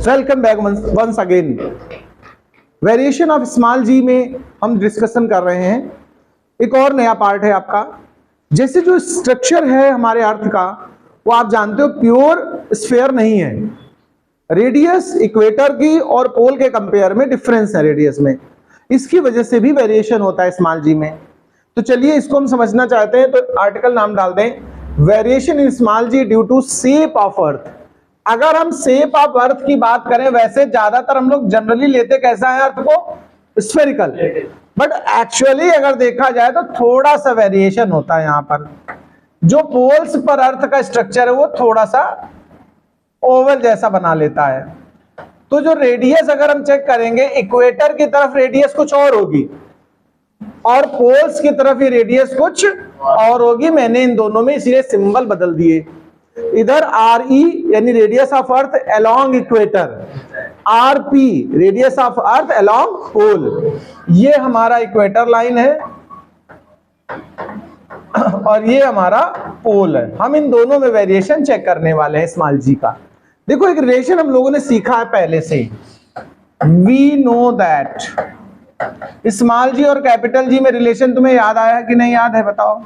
Welcome back once again. Variation of small g में हम discussion कर रहे हैं। एक और नया पार्ट है आपका। जैसे जो स्ट्रक्चर है हमारे अर्थ का, वो आप जानते हो प्योर स्फीयर नहीं है। रेडियस इक्वेटर की और पोल के कंपेयर में डिफरेंस है रेडियस में, इसकी वजह से भी वेरिएशन होता है स्मॉल जी में। तो चलिए इसको हम समझना चाहते हैं, तो आर्टिकल नाम डाल दें variation in small G due to shape of earth. अगर हम शेप ऑफ अर्थ की बात करें, वैसे ज्यादातर हम लोग जनरली लेते कैसा है अर्थ को, स्फेरिकल, बट एक्चुअली अगर देखा जाए तो थोड़ा सा वेरिएशन होता है यहाँ पर। जो पोल्स पर अर्थ का स्ट्रक्चर है वो थोड़ा सा ओवल जैसा बना लेता है। तो जो रेडियस अगर हम चेक करेंगे, इक्वेटर की तरफ रेडियस कुछ और होगी और पोल्स की तरफ ये रेडियस कुछ और होगी। मैंने इन दोनों में इसलिए सिंबल बदल दिए। इधर आर ई यानी radius of earth along equator, R P radius of earth along pole. ये हमारा इक्वेटर लाइन है और ये हमारा पोल है। हम इन दोनों में वेरिएशन चेक करने वाले हैं स्मॉल जी का। देखो एक रिलेशन हम लोगों ने सीखा है पहले से। वी नो दैट स्मॉल जी और कैपिटल जी में रिलेशन तुम्हें याद आया है कि नहीं याद है, बताओ।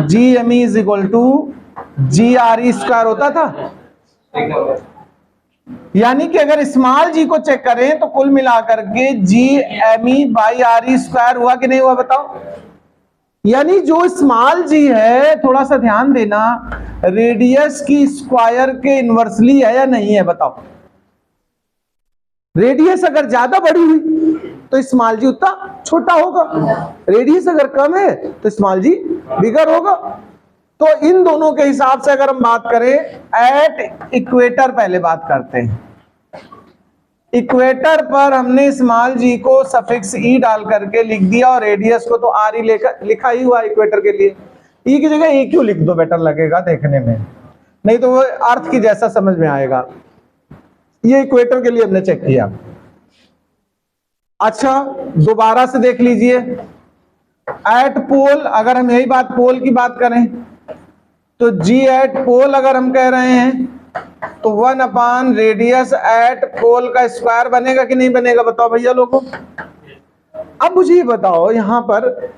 G M E is equal to G R E square होता था। यानी कि अगर स्मॉल जी को चेक करें तो कुल मिलाकर के G M E by R E square हुआ कि नहीं हुआ, बताओ। यानी जो स्मॉल जी है, थोड़ा सा ध्यान देना, रेडियस की स्क्वायर के इनवर्सली है या नहीं है, बताओ। रेडियस अगर ज्यादा बड़ी हुई तो स्मॉल जी उतना छोटा होगा, रेडियस अगर कम है तो स्मॉल जी बिगर होगा। तो इन दोनों के हिसाब से अगर हम बात करें, एट इक्वेटर पहले बात करते हैं। इक्वेटर पर हमने स्मॉल जी को सफिक्स ई डाल करके लिख दिया और रेडियस को तो आर ई लिखा ही हुआ इक्वेटर के लिए। ई की जगह ए क्यों लिख दो, बेटर लगेगा देखने में, नहीं तो वो अर्थ की जैसा समझ में आएगा। ये इक्वेटर के लिए हमने चेक किया। अच्छा दोबारा से देख लीजिए, एट पोल, अगर हम यही बात पोल की बात करें तो जी एट पोल अगर हम कह रहे हैं तो 1 अपान रेडियस एट पोल का स्क्वायर बनेगा कि नहीं बनेगा, बताओ भैया लोगों। अब मुझे ये बताओ, यहां पर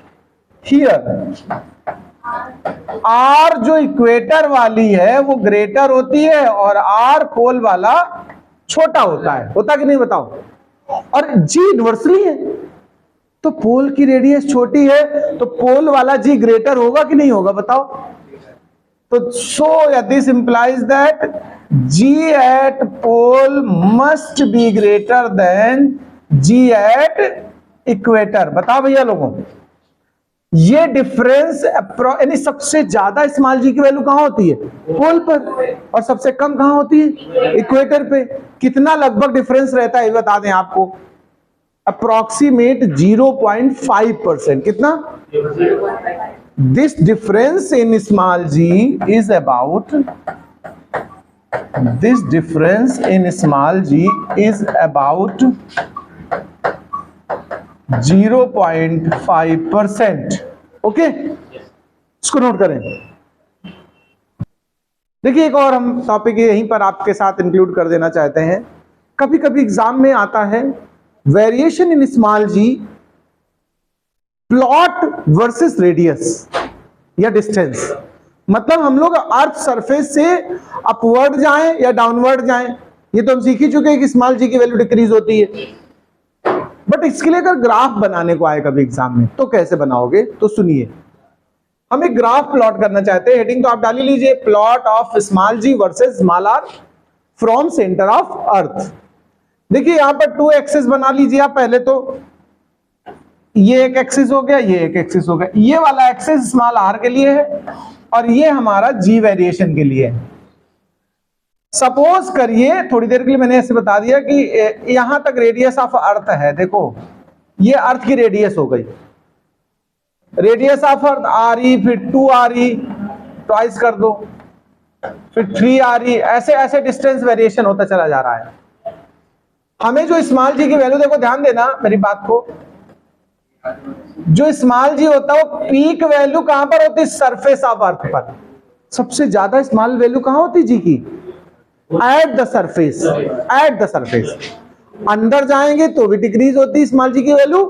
हियर आर जो इक्वेटर वाली है वो ग्रेटर होती है और आर पोल वाला छोटा होता कि नहीं, बताओ। और जी इनवर्सली है तो पोल की रेडियस छोटी है तो पोल वाला जी ग्रेटर होगा कि नहीं होगा, बताओ। तो so this implies that G at pole must be greater than G at equator. बताओ भैया लोगों, ये डिफरेंस यानी सबसे ज्यादा स्मॉल जी की वैल्यू कहां होती है, पोल पर, और सबसे कम कहां होती है, इक्वेटर पे। कितना लगभग डिफरेंस रहता है ये बता दें आपको, अप्रोक्सीमेट 0.5%। कितना? This difference in small g is about 0.5%। Okay, इसको नोट करें। देखिए एक और हम टॉपिक यहीं पर आपके साथ इंक्लूड कर देना चाहते हैं। कभी कभी एग्जाम में आता है variation in small G plot versus radius या डिस्टेंस। मतलब हम लोग अर्थ सरफेस से अपवर्ड जाएं या डाउनवर्ड जाएं, ये तो हम सीख ही चुके हैं कि स्मॉल जी की वैल्यू डिक्रीज होती है। बट इसके लिए अगर ग्राफ बनाने को आए कभी एग्जाम में तो कैसे बनाओगे, तो सुनिए। हम एक ग्राफ प्लॉट करना चाहते हैं, हेडिंग तो आप डाल ही लीजिए, plot of small G versus small R from centre of earth. देखिए यहां पर 2 एक्सिस बना लीजिए आप पहले। तो ये एक एक्सिस हो गया, ये एक एक्सिस हो गया। ये वाला एक्सिस स्मॉल आर के लिए है और ये हमारा जी वेरिएशन के लिए है। सपोज करिए, थोड़ी देर के लिए मैंने ऐसे बता दिया कि यहां तक रेडियस ऑफ अर्थ है। देखो ये अर्थ की रेडियस हो गई, radius of earth R E, फिर 2 आर ई, ट्वाइस कर दो, फिर 3 आर ई, ऐसे ऐसे डिस्टेंस वेरिएशन होता चला जा रहा है। हमें जो स्मॉल जी की वैल्यू, देखो ध्यान देना मेरी बात को, जो स्मॉल जी होता है वो पीक वैल्यू कहां पर होती है, सरफेस ऑफ अर्थ पर। सबसे ज्यादा स्मॉल वैल्यू कहां होती जी की, at the surface, at the surface. अंदर जाएंगे तो भी डिक्रीज होती है स्मॉल जी की वैल्यू,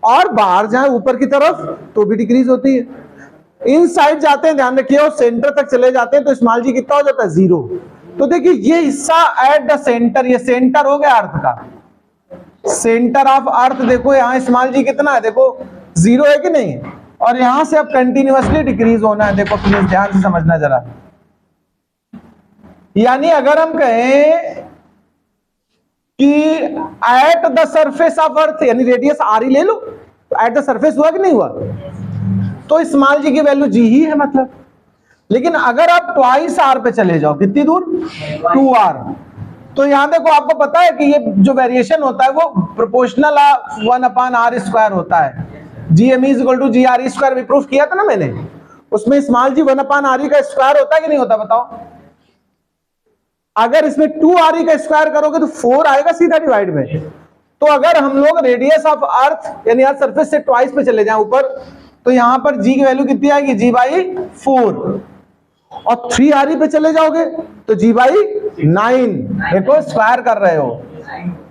और बाहर जाए ऊपर की तरफ तो भी डिक्रीज होती है। इन साइड जाते हैं, ध्यान रखिए, और सेंटर तक चले जाते हैं तो स्मॉल जी कितना हो जाता है, 0। तो देखिए ये हिस्सा एट द सेंटर, ये सेंटर हो गया अर्थ का, सेंटर ऑफ अर्थ। देखो यहाँ स्मॉल जी कितना है, देखो 0 है कि नहीं, और यहां से अब कंटिन्यूअसली डिक्रीज होना है। देखो प्लीज ध्यान से समझना जरा, यानी अगर हम कहें कि at the surface of earth, यानी रेडियस आर ही ले लो, तो एट द सरफेस हुआ कि नहीं हुआ, तो स्मॉल जी की वैल्यू जी ही है मतलब। लेकिन अगर आप ट्वाइस आर पे चले जाओ, कितनी दूर, 2r, तो यहां देखो आपको पता है कि ये जो वेरिएशन होता है वो प्रोपोर्शनल 1/r² होता है। GME = GRE², भी प्रूफ किया था ना मैंने, उसमें स्मॉल जी 1/re का स्क्वायर होता है कि नहीं होता, बताओ। अगर इसमें 2re का स्क्वायर करोगे तो 4 आएगा सीधा डिवाइड में। तो अगर हम लोग रेडियस ऑफ अर्थ यानी अर्थ सरफेस से ट्वाइस पे चले जाएं ऊपर, तो यहां पर g की वैल्यू कितनी आएगी, g/4, और 3re पे चले जाओगे तो g/9। देखो स्क्वायर कर रहे हो,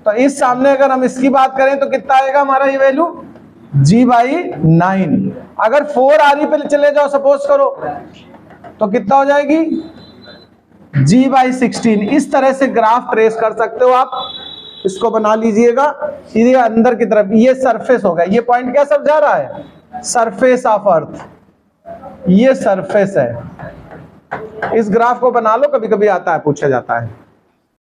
तो इस सामने अगर हम इसकी बात करें तो कितना आएगा हमारा ये वैल्यू, g/9। अगर 4re पे चले जाओ सपोज करो तो कितना हो जाएगी, g/16। इस तरह से ग्राफ ट्रेस कर सकते हो आप, इसको बना लीजिएगा सीधे अंदर की तरफ। ये सरफेस होगा, ये पॉइंट क्या समझा रहा है, सरफेस ऑफ अर्थ, ये सरफेस है। इस ग्राफ को बना लो, कभी कभी आता है, पूछा जाता है।